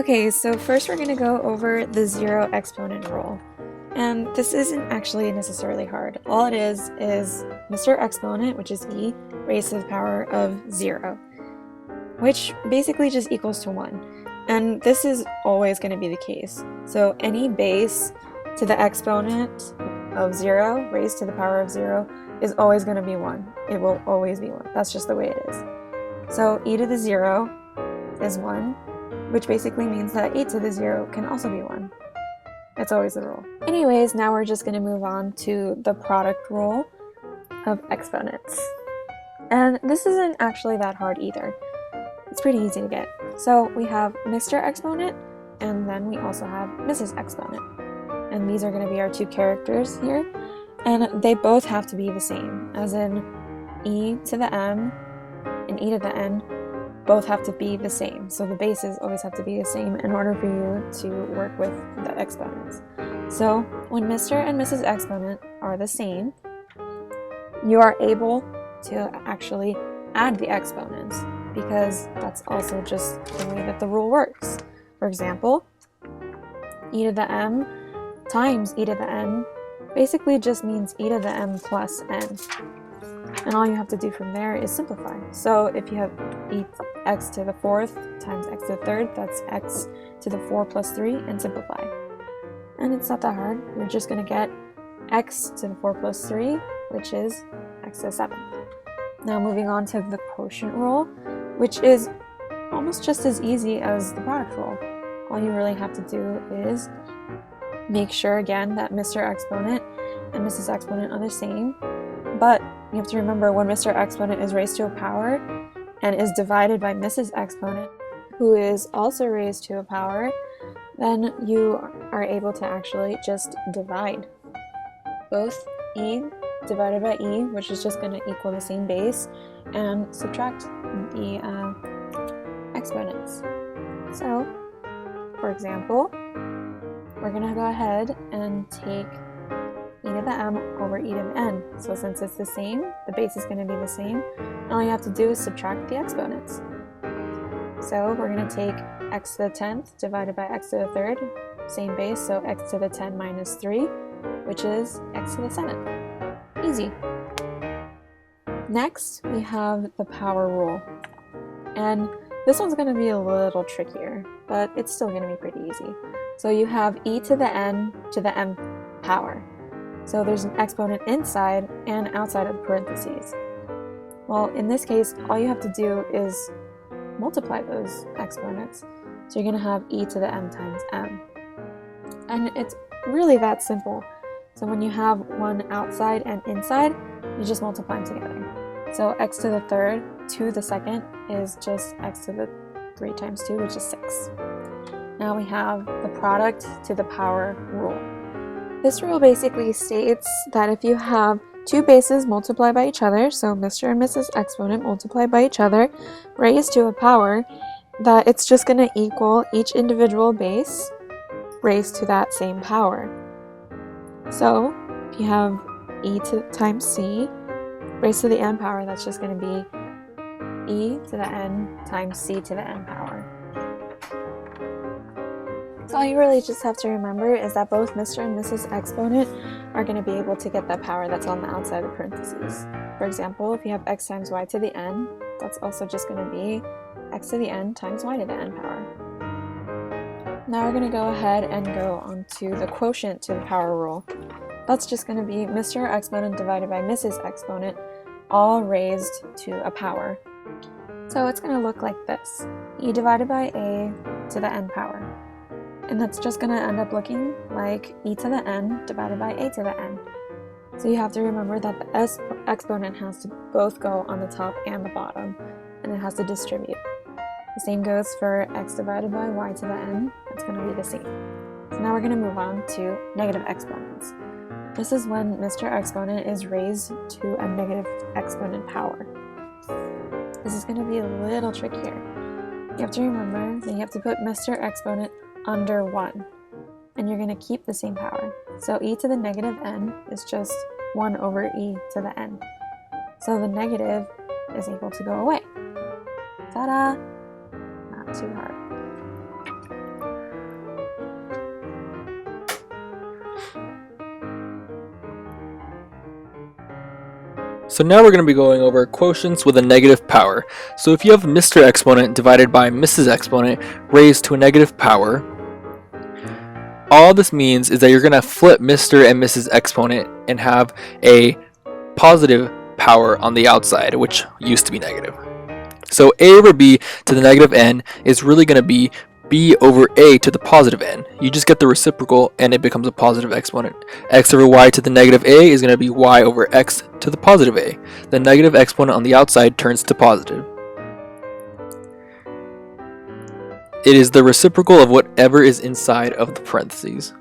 Okay, so first we're going to go over the zero exponent rule. And this isn't actually necessarily hard. All it is Mr. Exponent, which is e, raised to the power of 0, which basically just equals to 1. And this is always going to be the case. So any base to the exponent of 0 raised to the power of 0 is always going to be 1. It will always be 1. That's just the way it is. So e to the 0 is 1, which basically means that e to the 0 can also be 1. It's always the rule. Anyways, now we're just going to move on to the product rule of exponents. And this isn't actually that hard either. It's pretty easy to get. So we have Mr. Exponent, and then we also have Mrs. Exponent. And these are going to be our two characters here. And they both have to be the same, as in e to the m and e to the n both have to be the same. So the bases always have to be the same in order for you to work with the exponents. So when Mr. and Mrs. Exponent are the same, you are able to actually add the exponents, because that's also just the way that the rule works. For example, e to the m times e to the n basically just means e to the m plus n. And all you have to do from there is simplify. So if you have x to the 4th times x to the 3rd, that's x to the 4 plus 3, and simplify. And it's not that hard. You're just going to get x to the 4 plus 3, which is x to the 7th. Now moving on to the quotient rule, which is almost just as easy as the product rule. All you really have to do is make sure again that Mr. Exponent and Mrs. Exponent are the same, but you have to remember when Mr. Exponent is raised to a power and is divided by Mrs. Exponent, who is also raised to a power, then you are able to actually just divide both e divided by e, which is just going to equal the same base, and subtract the exponents. So, for example, we're going to go ahead and take e to the m over e to the n. So since it's the same, the base is going to be the same, and all you have to do is subtract the exponents. So we're going to take x to the 10th divided by x to the 3rd, same base, so x to the 10 minus 3, which is x to the 7th. Easy. Next, we have the power rule. And this one's going to be a little trickier, but it's still going to be pretty easy. So you have e to the n to the m power. So there's an exponent inside and outside of the parentheses. Well, in this case, all you have to do is multiply those exponents. So you're going to have e to the m times m. And it's really that simple. So when you have one outside and inside, you just multiply them together. So x to the 3rd to the 2nd is just x to the 3 times 2, which is 6. Now we have the product to the power rule. This rule basically states that if you have two bases multiplied by each other, so Mr. and Mrs. Exponent multiplied by each other, raised to a power, that it's just going to equal each individual base raised to that same power. So if you have e times c raised to the n power, that's just going to be e to the n times c to the n power. So all you really just have to remember is that both Mr. and Mrs. Exponent are going to be able to get that power that's on the outside of the parentheses. For example, if you have x times y to the n, that's also just going to be x to the n times y to the n power. Now we're going to go ahead and go on to the quotient to the power rule. That's just going to be Mr. Exponent divided by Mrs. Exponent, all raised to a power. So it's going to look like this: e divided by a to the n power. And that's just going to end up looking like e to the n divided by a to the n. So you have to remember that the exponent has to both go on the top and the bottom, and it has to distribute. The same goes for x divided by y to the n. It's going to be the same. So now we're going to move on to negative exponents. This is when Mr. Exponent is raised to a negative exponent power. This is going to be a little trickier. You have to remember that you have to put Mr. Exponent under 1, and you're going to keep the same power. So e to the negative n is just 1 over e to the n. So the negative is able to go away. Ta-da! Not too hard. So now we're going to be going over quotients with a negative power. So if you have Mr. Exponent divided by Mrs. Exponent raised to a negative power, all this means is that you're going to flip Mr. and Mrs. Exponent and have a positive power on the outside, which used to be negative. So a over b to the negative n is really going to be b over a to the positive n. You just get the reciprocal and it becomes a positive exponent. X over y to the negative a is going to be y over x to the positive a. The negative exponent on the outside turns to positive. It is the reciprocal of whatever is inside of the parentheses.